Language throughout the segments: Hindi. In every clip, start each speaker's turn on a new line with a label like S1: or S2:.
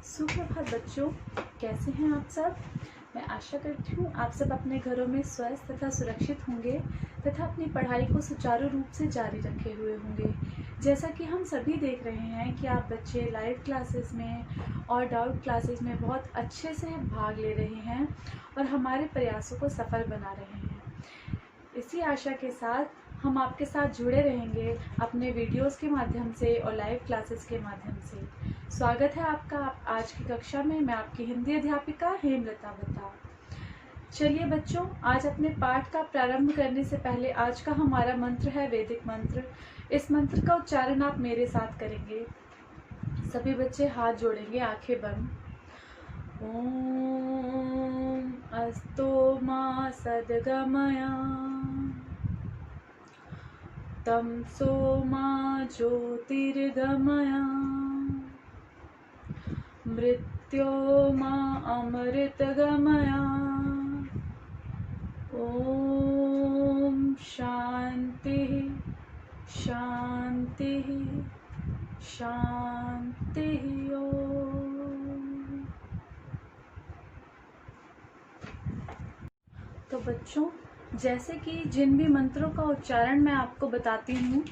S1: सुप्रभात बच्चों, कैसे हैं आप सब। मैं आशा करती हूँ आप सब अपने घरों में स्वस्थ तथा सुरक्षित होंगे तथा अपनी पढ़ाई को सुचारू रूप से जारी रखे हुए होंगे। जैसा कि हम सभी देख रहे हैं कि आप बच्चे लाइव क्लासेस में और डाउट क्लासेस में बहुत अच्छे से भाग ले रहे हैं और हमारे प्रयासों को सफल बना रहे हैं। इसी आशा के साथ हम आपके साथ जुड़े रहेंगे अपने वीडियोस के माध्यम से और लाइव क्लासेस के माध्यम से। स्वागत है आपका आज की कक्षा में। मैं आपकी हिंदी अध्यापिका हेमलता बता। चलिए बच्चों, आज अपने पाठ का प्रारंभ करने से पहले आज का हमारा मंत्र है वैदिक मंत्र। इस मंत्र का उच्चारण आप मेरे साथ करेंगे। सभी बच्चे हाथ जोड़ेंगे, आंखें बंद। ओम अस्तो मा सद्गमया तमसो मा ज्योतिर्गमया मृत्यो मा अमृतगमया। ओम शांति शांति शांति। ओम। तो बच्चों, जैसे कि जिन भी मंत्रों का उच्चारण मैं आपको बताती हूँ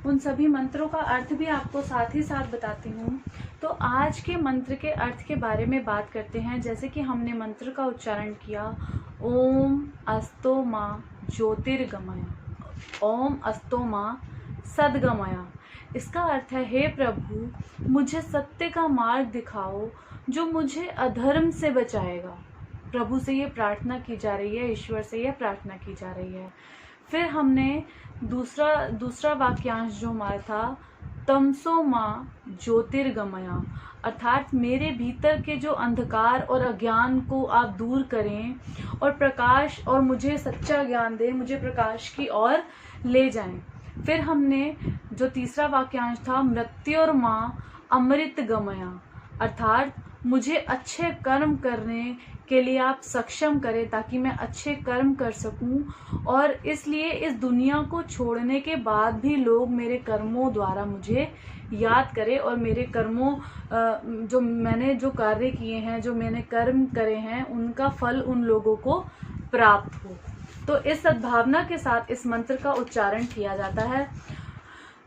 S1: उन सभी मंत्रों का अर्थ भी आपको साथ ही साथ बताती हूँ। तो आज के मंत्र के अर्थ के बारे में बात करते हैं। जैसे कि हमने मंत्र का उच्चारण किया ओम अस्तो मा ज्योतिर्गमया, ओम अस्तो मा सद्गमया। इसका अर्थ है, हे प्रभु मुझे सत्य का मार्ग दिखाओ जो मुझे अधर्म से बचाएगा। प्रभु से ये प्रार्थना की जा रही है, ईश्वर से ये प्रार्थना की जा रही है। फिर हमने दूसरा वाक्यांश जो हमारा था, तमसो माँ ज्योतिर्गमया, अर्थात मेरे भीतर के जो अंधकार और अज्ञान को आप दूर करें और प्रकाश और मुझे सच्चा ज्ञान दें, मुझे प्रकाश की ओर ले जाएं। फिर हमने जो तीसरा वाक्यांश था, मृत्योर माँ अमृत गमया, अर्थात मुझे अच्छे कर्म करने के लिए आप सक्षम करें ताकि मैं अच्छे कर्म कर सकूं और इसलिए इस दुनिया को छोड़ने के बाद भी लोग मेरे कर्मों द्वारा मुझे याद करें और मेरे कर्मों जो मैंने जो कार्य किए हैं, जो मैंने कर्म करे हैं, उनका फल उन लोगों को प्राप्त हो। तो इस सद्भावना के साथ इस मंत्र का उच्चारण किया जाता है।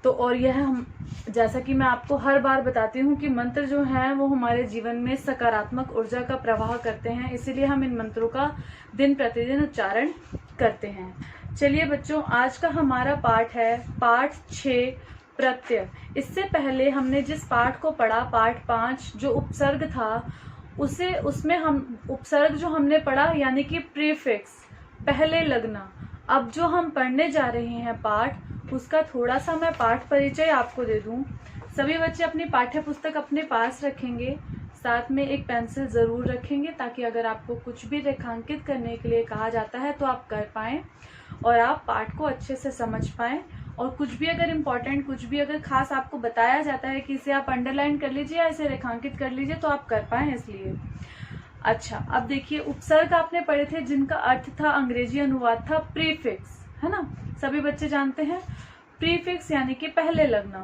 S1: तो और यह हम, जैसा कि मैं आपको हर बार बताती हूँ कि मंत्र जो हैं वो हमारे जीवन में सकारात्मक ऊर्जा का प्रवाह करते हैं, इसीलिए हम इन मंत्रों का दिन प्रतिदिन उच्चारण करते हैं। चलिए बच्चों, आज का हमारा पाठ है पाठ 6 प्रत्यय। इससे पहले हमने जिस पाठ को पढ़ा, पाठ 5 जो उपसर्ग था, उसमें हम उपसर्ग जो हमने पढ़ा यानी कि प्रीफिक्स, पहले लगना। अब जो हम पढ़ने जा रहे हैं पाठ, उसका थोड़ा सा मैं पाठ परिचय आपको दे दूं। सभी बच्चे अपनी पाठ्य पुस्तक अपने पास रखेंगे, साथ में एक पेंसिल जरूर रखेंगे ताकि अगर आपको कुछ भी रेखांकित करने के लिए कहा जाता है तो आप कर पाएं और आप पाठ को अच्छे से समझ पाएं। और कुछ भी अगर इम्पोर्टेंट, कुछ भी अगर खास आपको बताया जाता है कि इसे आप अंडरलाइन कर लीजिए या इसे रेखांकित कर लीजिए तो आप कर पाएं, इसलिए। अच्छा, अब देखिए, उपसर्ग आपने पढ़े थे जिनका अर्थ था, अंग्रेजी अनुवाद था प्रीफिक्स, है ना। सभी बच्चे जानते हैं प्रीफिक्स यानी कि पहले लगना।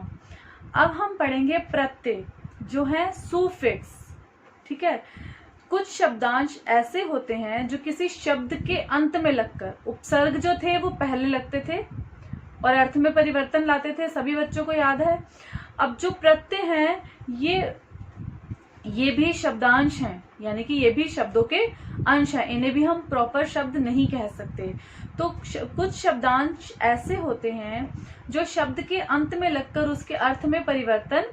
S1: अब हम पढ़ेंगे प्रत्यय जो है सुफिक्स, ठीक है। कुछ शब्दांश ऐसे होते हैं जो किसी शब्द के अंत में लगकर, उपसर्ग जो थे वो पहले लगते थे और अर्थ में परिवर्तन लाते थे, सभी बच्चों को याद है। अब जो प्रत्यय हैं ये भी शब्दांश हैं, यानी कि ये भी शब्दों के अंश हैं, इन्हें भी हम प्रॉपर शब्द नहीं कह सकते। तो कुछ शब्दांश ऐसे होते हैं जो शब्द के अंत में लगकर उसके अर्थ में परिवर्तन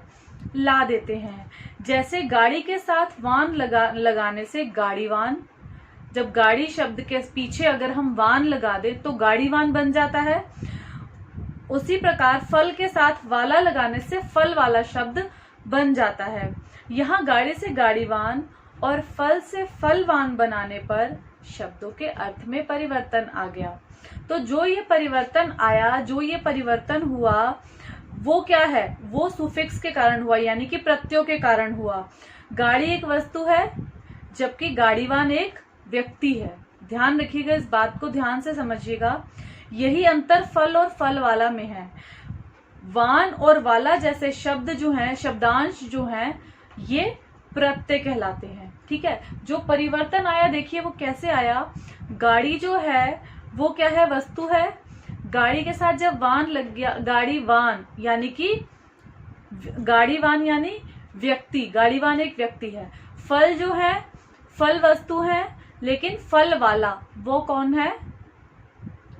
S1: ला देते हैं। जैसे गाड़ी के साथ वान लगाने से गाड़ीवान, जब गाड़ी शब्द के पीछे अगर हम वान लगा दें तो गाड़ीवान बन जाता है। उसी प्रकार फल के साथ वाला लगाने से फल वाला शब्द बन जाता है। यहाँ गाड़ी से गाड़ीवान और फल से फलवान बनाने पर शब्दों के अर्थ में परिवर्तन आ गया। तो जो ये परिवर्तन आया, जो ये परिवर्तन हुआ, वो क्या है, वो सुफिक्स के कारण हुआ, यानी कि प्रत्ययों के कारण हुआ। गाड़ी एक वस्तु है जबकि गाड़ीवान एक व्यक्ति है। ध्यान रखिएगा, इस बात को ध्यान से समझिएगा। यही अंतर फल और फल वाला में है। वान और वाला जैसे शब्द जो हैं, शब्दांश जो हैं, ये प्रत्यय कहलाते हैं। ठीक है, जो परिवर्तन आया देखिए वो कैसे आया। गाड़ी जो है वो क्या है, वस्तु है। गाड़ी के साथ जब वान लग गया, गाड़ीवान यानी व्यक्ति, गाड़ीवान एक व्यक्ति है। फल जो है, फल वस्तु है, लेकिन फल वाला वो कौन है,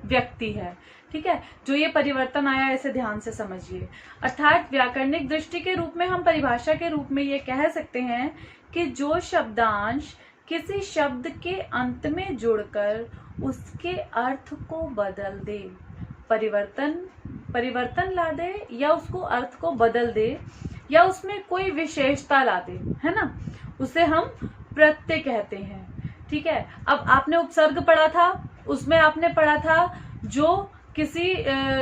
S1: व्यक्ति है। ठीक है, जो ये परिवर्तन आया इसे ध्यान से समझिए। अर्थात व्याकरणिक दृष्टि के रूप में हम परिभाषा के रूप में ये कह सकते हैं कि जो शब्दांश किसी शब्द के अंत में जुड़कर उसके अर्थ को बदल दे, परिवर्तन ला दे, या उसको अर्थ को बदल दे, या उसमें कोई विशेषता ला दे, है ना, उसे हम प्रत्यय कहते हैं। ठीक है, अब आपने उपसर्ग पढ़ा था, उसमें आपने पढ़ा था जो किसी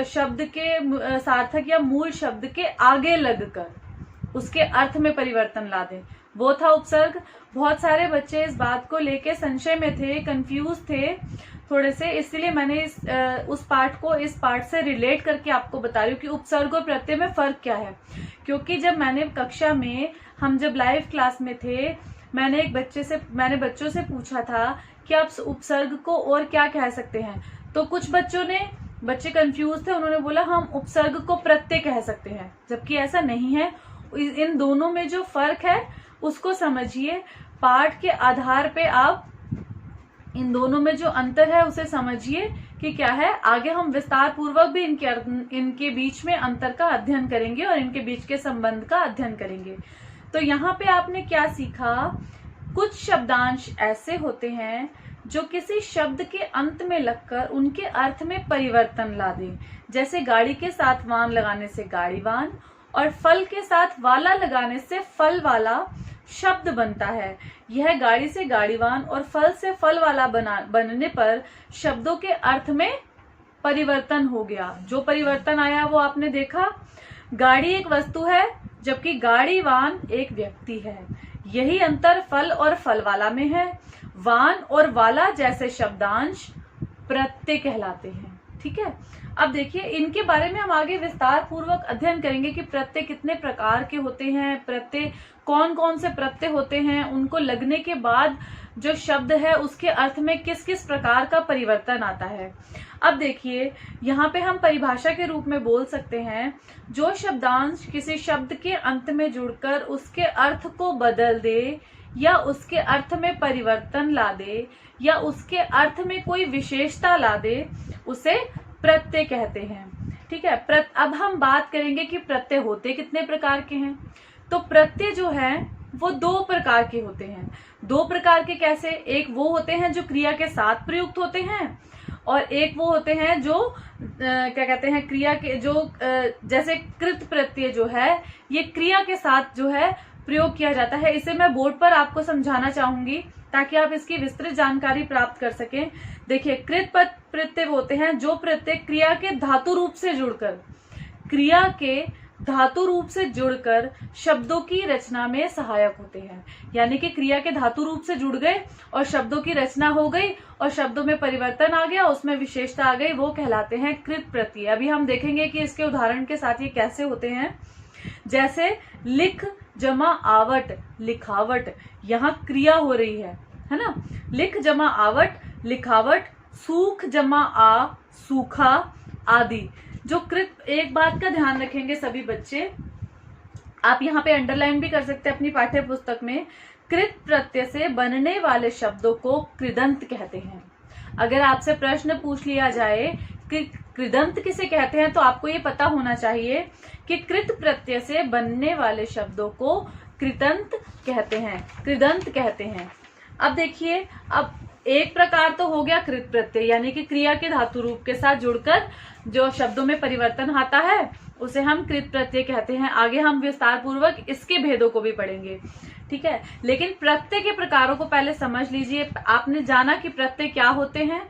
S1: शब्द के सार्थक या मूल शब्द के आगे लगकर उसके अर्थ में परिवर्तन ला दे, वो था उपसर्ग। बहुत सारे बच्चे इस बात को लेके संशय में थे, कंफ्यूज थे थोड़े से, इसलिए मैंने उस पार्ट को इस पार्ट से रिलेट करके आपको बता रही हूँ कि उपसर्ग और प्रत्यय में फर्क क्या है। क्योंकि जब मैंने कक्षा में, हम जब लाइव क्लास में थे, मैंने बच्चों से पूछा था कि आप उपसर्ग को और क्या कह सकते हैं, तो कुछ बच्चे कंफ्यूज थे, उन्होंने बोला हम उपसर्ग को प्रत्यय कह सकते हैं, जबकि ऐसा नहीं है। इन दोनों में जो फर्क है उसको समझिए, पाठ के आधार पे आप इन दोनों में जो अंतर है उसे समझिए कि क्या है। आगे हम विस्तार पूर्वक भी इनके बीच में अंतर का अध्ययन करेंगे और इनके बीच के संबंध का अध्ययन करेंगे। तो यहाँ पे आपने क्या सीखा, कुछ शब्दांश ऐसे होते हैं जो किसी शब्द के अंत में लगकर उनके अर्थ में परिवर्तन ला दे। जैसे गाड़ी के साथ वान लगाने से गाड़ीवान, और फल के साथ वाला लगाने से फल वाला शब्द बनता है। यह गाड़ी से गाड़ीवान और फल से फल वाला बनने पर शब्दों के अर्थ में परिवर्तन हो गया। जो परिवर्तन आया वो आपने देखा। गाड़ी एक वस्तु है, जबकि गाड़ीवान एक व्यक्ति है। यही अंतर फल और फल वाला में है। वान और वाला जैसे शब्दांश प्रत्यय कहलाते हैं। ठीक है, अब देखिए इनके बारे में हम आगे विस्तार पूर्वक अध्ययन करेंगे कि प्रत्यय कितने प्रकार के होते हैं, प्रत्यय कौन कौन से प्रत्यय होते हैं, उनको लगने के बाद जो शब्द है उसके अर्थ में किस किस प्रकार का परिवर्तन आता है। अब देखिए यहाँ पे हम परिभाषा के रूप में बोल सकते हैं, जो शब्दांश किसी शब्द के अंत में जुड़कर उसके अर्थ को बदल दे, या उसके अर्थ में परिवर्तन ला दे, या उसके अर्थ में कोई विशेषता ला दे, उसे प्रत्यय कहते हैं। ठीक है, अब हम बात करेंगे कि प्रत्यय होते कितने प्रकार के हैं। तो प्रत्यय जो है वो दो प्रकार के होते हैं। दो प्रकार के कैसे, एक वो होते हैं जो क्रिया के साथ प्रयुक्त होते हैं, और एक वो होते हैं जो क्या कहते हैं, क्रिया के जो जैसे कृत प्रत्यय जो है ये क्रिया के साथ जो है प्रयोग किया जाता है। इसे मैं बोर्ड पर आपको समझाना चाहूंगी ताकि आप इसकी विस्तृत जानकारी प्राप्त कर सकें। देखिए, कृत प्रत्यय होते हैं जो प्रत्यय क्रिया के धातु रूप से जुड़कर शब्दों की रचना में सहायक होते हैं। यानी कि क्रिया के धातु रूप से जुड़ गए और शब्दों की रचना हो गई और शब्दों में परिवर्तन आ गया, उसमें विशेषता आ गई, वो कहलाते हैं कृत प्रत्यय। अभी हम देखेंगे कि इसके उदाहरण के साथ ये कैसे होते हैं। जैसे लिख जमा आवट, लिखावट, यहाँ क्रिया हो रही है ना। लिख जमा आवट, लिखावट, सूख जमा आ, सूखा आदि। जो कृत, एक बात का ध्यान रखेंगे सभी बच्चे, आप यहाँ पे अंडरलाइन भी कर सकते हैं अपनी पाठ्य पुस्तक में। कृत प्रत्यय से बनने वाले शब्दों को कृदंत कहते हैं। अगर आपसे प्रश्न पूछ लिया जाए कि कृदंत किसे कहते हैं, तो आपको ये पता होना चाहिए कि कृत प्रत्यय से बनने वाले शब्दों को कृदंत कहते हैं, कृदंत कहते हैं। अब देखिए, अब एक प्रकार तो हो गया कृत प्रत्यय, यानी कि क्रिया के धातु रूप के साथ जुड़कर जो शब्दों में परिवर्तन आता है उसे हम कृत प्रत्यय कहते हैं। आगे हम विस्तार पूर्वक इसके भेदों को भी पढ़ेंगे। ठीक है, लेकिन प्रत्यय के प्रकारों को पहले समझ लीजिए। आपने जाना कि प्रत्यय क्या होते हैं।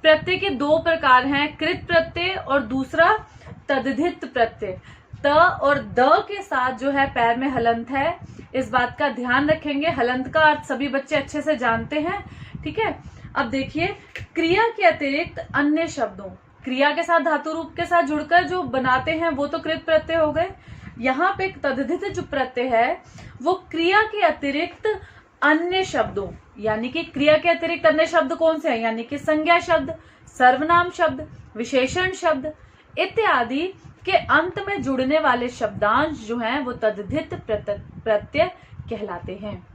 S1: प्रत्यय के दो प्रकार हैं, कृत प्रत्यय और दूसरा तद्धित प्रत्यय। त और द के साथ जो है पैर में हलंत है, इस बात का ध्यान रखेंगे। हलंत का अर्थ सभी बच्चे अच्छे से जानते हैं। ठीक है, अब देखिए, क्रिया के अतिरिक्त अन्य शब्दों, क्रिया के साथ धातु रूप के साथ जुड़कर जो बनाते हैं वो तो कृत प्रत्यय हो गए। यहाँ पे तद्धित जो प्रत्यय है वो क्रिया के अतिरिक्त अन्य शब्दों, यानी कि क्रिया के अतिरिक्त अन्य शब्द कौन से हैं, यानी कि संज्ञा शब्द, सर्वनाम शब्द, विशेषण शब्द इत्यादि के अंत में जुड़ने वाले शब्दांश जो हैं वो तद्धित प्रत्यय कहलाते हैं।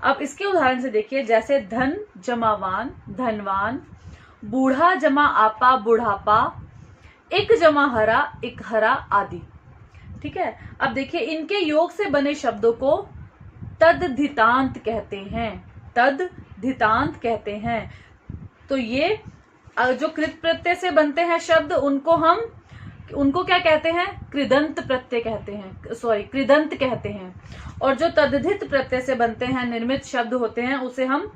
S1: अब इसके उदाहरण से देखिए, जैसे धन जमा वान धनवान, बूढ़ा जमा आपा बुढ़ापा, एक जमा हरा एक हरा आदि। ठीक है, अब देखिए इनके योग से बने शब्दों को तद्धितांत कहते हैं, तद्धितांत कहते हैं। तो ये जो कृत प्रत्यय से बनते हैं शब्द उनको क्या कहते हैं, कृदंत प्रत्यय कहते हैं, कृदंत कहते हैं। और जो तद्धित प्रत्यय से बनते हैं निर्मित शब्द होते हैं उसे हम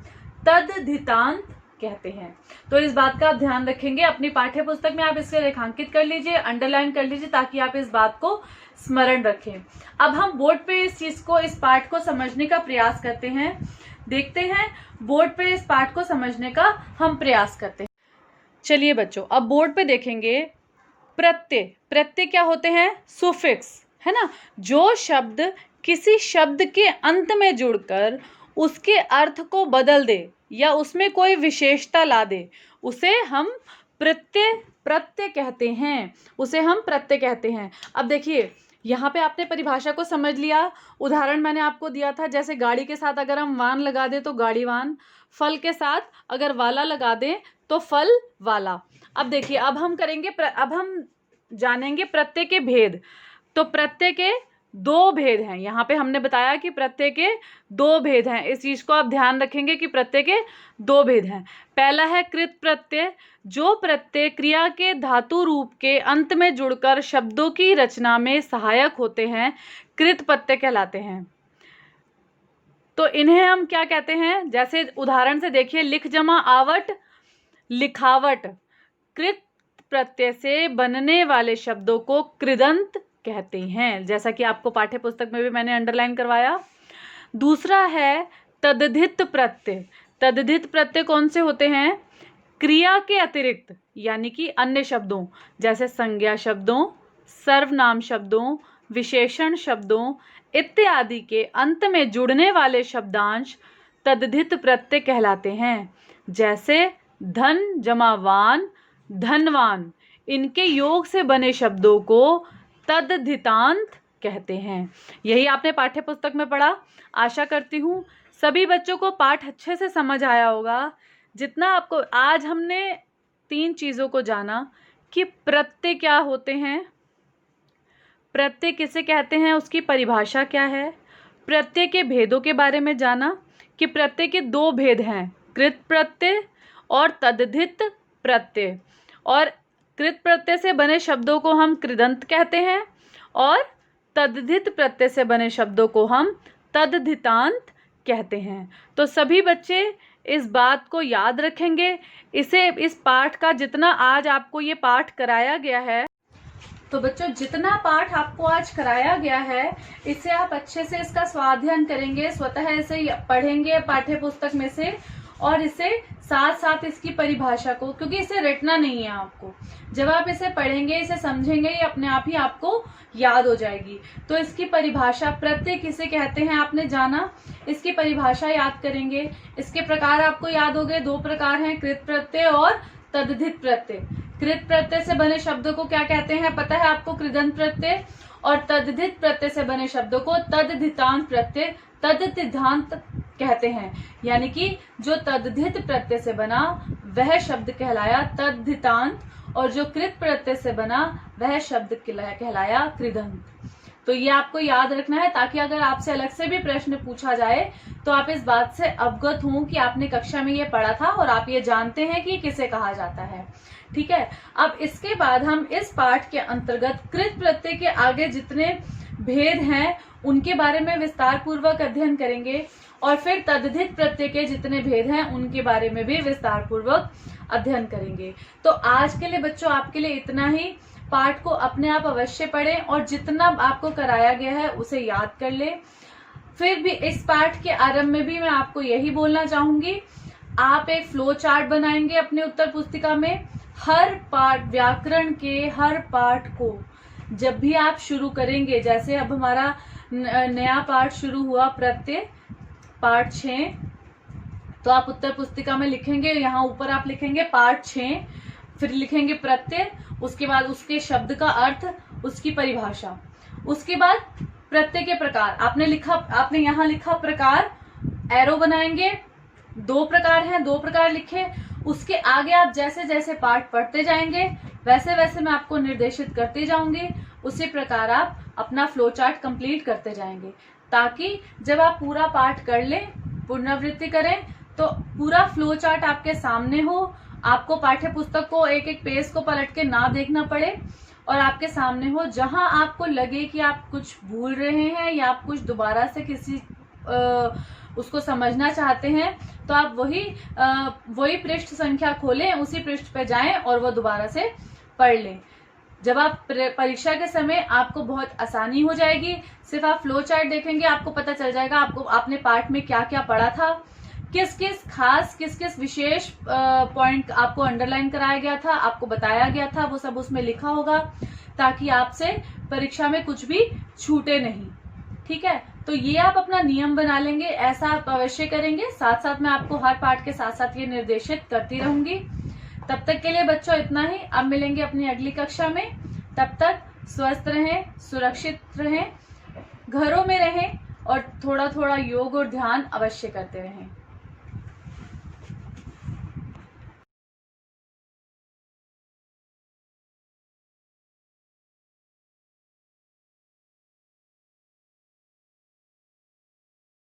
S1: तद्धितांत कहते हैं। तो इस बात का आप ध्यान रखेंगे, अपनी पाठ्य पुस्तक में आप इसे रेखांकित कर लीजिए, अंडरलाइन कर लीजिए, ताकि आप इस बात को स्मरण रखें। अब हम बोर्ड पे इस पाठ को समझने का प्रयास करते हैं। देखते हैं बोर्ड पे इस पाठ को समझने का हम प्रयास करते हैं। चलिए बच्चों, अब बोर्ड पे देखेंगे प्रत्यय क्या होते हैं, सुफिक्स, है ना। जो शब्द किसी शब्द के अंत में जुड़कर उसके अर्थ को बदल दे या उसमें कोई विशेषता ला दे उसे हम प्रत्यय कहते हैं, उसे हम प्रत्यय कहते हैं। अब देखिए यहाँ पे आपने परिभाषा को समझ लिया, उदाहरण मैंने आपको दिया था, जैसे गाड़ी के साथ अगर हम वान लगा दें तो गाड़ीवान, फल के साथ अगर वाला लगा दें तो फल वाला। अब देखिए अब हम जानेंगे प्रत्यय के भेद। तो प्रत्यय के दो भेद हैं, यहाँ पे हमने बताया कि प्रत्यय के दो भेद हैं, इस चीज को आप ध्यान रखेंगे कि प्रत्यय के दो भेद हैं। पहला है कृत प्रत्यय, जो प्रत्यय क्रिया के धातु रूप के अंत में जुड़कर शब्दों की रचना में सहायक होते हैं, कृत प्रत्यय कहलाते हैं। तो इन्हें हम क्या कहते हैं, जैसे उदाहरण से देखिए, लिख जमा आवट लिखावट। कृत प्रत्यय से बनने वाले शब्दों को कृदंत कहते हैं, जैसा कि आपको पाठ्य पुस्तक में भी मैंने अंडरलाइन करवाया। दूसरा है तद्धित प्रत्यय। तद्धित प्रत्यय कौन से होते हैं, क्रिया के अतिरिक्त यानी कि अन्य शब्दों, जैसे संज्ञा शब्दों, सर्वनाम शब्दों, विशेषण शब्दों इत्यादि के अंत में जुड़ने वाले शब्दांश तद्धित प्रत्यय कहलाते हैं। जैसे धन जमा वान धनवान, इनके योग से बने शब्दों को तद्धितांत कहते हैं। यही आपने पाठ्य पुस्तक में पढ़ा। आशा करती हूँ सभी बच्चों को पाठ अच्छे से समझ आया होगा। जितना आपको आज हमने 3 चीज़ों को जाना कि प्रत्यय क्या होते हैं, प्रत्यय किसे कहते हैं, उसकी परिभाषा क्या है, प्रत्यय के भेदों के बारे में जाना कि प्रत्यय के 2 भेद हैं, कृत प्रत्यय और तद्धित प्रत्यय। और कृत प्रत्यय से बने शब्दों को हम कृदंत कहते हैं और तद्धित प्रत्यय से बने शब्दों को हम तद्धितांत कहते हैं। तो सभी बच्चे इस बात को याद रखेंगे। इस पाठ का जितना आज आपको ये पाठ कराया गया है, तो बच्चों जितना पाठ आपको आज कराया गया है इसे आप अच्छे से इसका स्वाध्याय करेंगे, स्वतः इसे पढ़ेंगे पाठ्य पुस्तक में से, और इसे साथ साथ इसकी परिभाषा को, क्योंकि इसे रटना नहीं है आपको, जब आप इसे पढ़ेंगे इसे समझेंगे ये अपने आप ही आपको याद हो जाएगी। तो इसकी परिभाषा प्रत्यय किसे कहते हैं आपने जाना, इसकी परिभाषा याद करेंगे। इसके प्रकार आपको याद हो गए, 2 प्रकार हैं, कृत प्रत्यय और तद्धित प्रत्यय। कृत प्रत्यय से बने शब्दों को क्या कहते हैं पता है आपको, कृदंत प्रत्यय, और तद्धित प्रत्यय से बने शब्दों को तद्धितांत प्रत्यय, तद्धितांत कहते हैं। यानी कि जो तद्धित प्रत्यय से बना वह शब्द कहलाया तद्धितांत, और जो कृत प्रत्यय से बना वह शब्द कहलाया कृदंत। तो ये आपको याद रखना है, ताकि अगर आपसे अलग से भी प्रश्न पूछा जाए तो आप इस बात से अवगत हों कि आपने कक्षा में ये पढ़ा था और आप ये जानते हैं कि किसे कहा जाता है। ठीक है, अब इसके बाद हम इस पाठ के अंतर्गत कृत प्रत्यय के आगे जितने भेद हैं उनके बारे में विस्तार पूर्वक अध्ययन करेंगे, और फिर तद्धित प्रत्यय के जितने भेद हैं उनके बारे में भी विस्तार पूर्वक अध्ययन करेंगे। तो आज के लिए बच्चों आपके लिए इतना ही। पाठ को अपने आप अवश्य पढ़ें और जितना आपको कराया गया है उसे याद कर लें। फिर भी इस पाठ के आरंभ में भी मैं आपको यही बोलना चाहूंगी, आप एक फ्लो चार्ट बनाएंगे अपने उत्तर पुस्तिका में। हर पाठ, व्याकरण के हर पाठ को जब भी आप शुरू करेंगे, जैसे अब हमारा नया पाठ शुरू हुआ प्रत्यय पाठ 6, तो आप उत्तर पुस्तिका में लिखेंगे, यहाँ ऊपर आप लिखेंगे पाठ 6, फिर लिखेंगे प्रत्यय, उसके बाद उसके शब्द का अर्थ, उसकी परिभाषा, उसके बाद प्रत्यय के प्रकार। आपने यहाँ लिखा प्रकार, एरो बनाएंगे, 2 प्रकार हैं, 2 प्रकार लिखे। उसके आगे आप जैसे जैसे पाठ पढ़ते जाएंगे वैसे वैसे मैं आपको निर्देशित करते जाऊंगी, उसी प्रकार आप अपना फ्लो चार्ट कंप्लीट करते जाएंगे, ताकि जब आप पूरा पाठ कर लें, पुनरावृत्ति करें, तो पूरा फ्लो चार्ट आपके सामने हो, आपको पाठ्य पुस्तक को एक एक पेज को पलट के ना देखना पड़े, और आपके सामने हो। जहां आपको लगे कि आप कुछ भूल रहे हैं या आप कुछ दोबारा से किसी उसको समझना चाहते हैं, तो आप वही पृष्ठ संख्या खोलें, उसी पृष्ठ पे जाएं और वो दोबारा से पढ़ लें। जब आप परीक्षा के समय आपको बहुत आसानी हो जाएगी, सिर्फ आप फ्लो चार्ट देखेंगे, आपको पता चल जाएगा आपने पाठ में क्या क्या पढ़ा था, किस किस विशेष पॉइंट आपको अंडरलाइन कराया गया था, आपको बताया गया था, वो सब उसमें लिखा होगा, ताकि आपसे परीक्षा में कुछ भी छूटे नहीं। ठीक है, तो ये आप अपना नियम बना लेंगे, ऐसा आप अवश्य करेंगे। साथ साथ मैं आपको हर पाठ के साथ साथ ये निर्देशित करती रहूंगी। तब तक के लिए बच्चों इतना ही, अब मिलेंगे अपनी अगली कक्षा में। तब तक स्वस्थ रहें, सुरक्षित रहें, घरों में रहें और थोड़ा थोड़ा योग और ध्यान अवश्य करते रहें।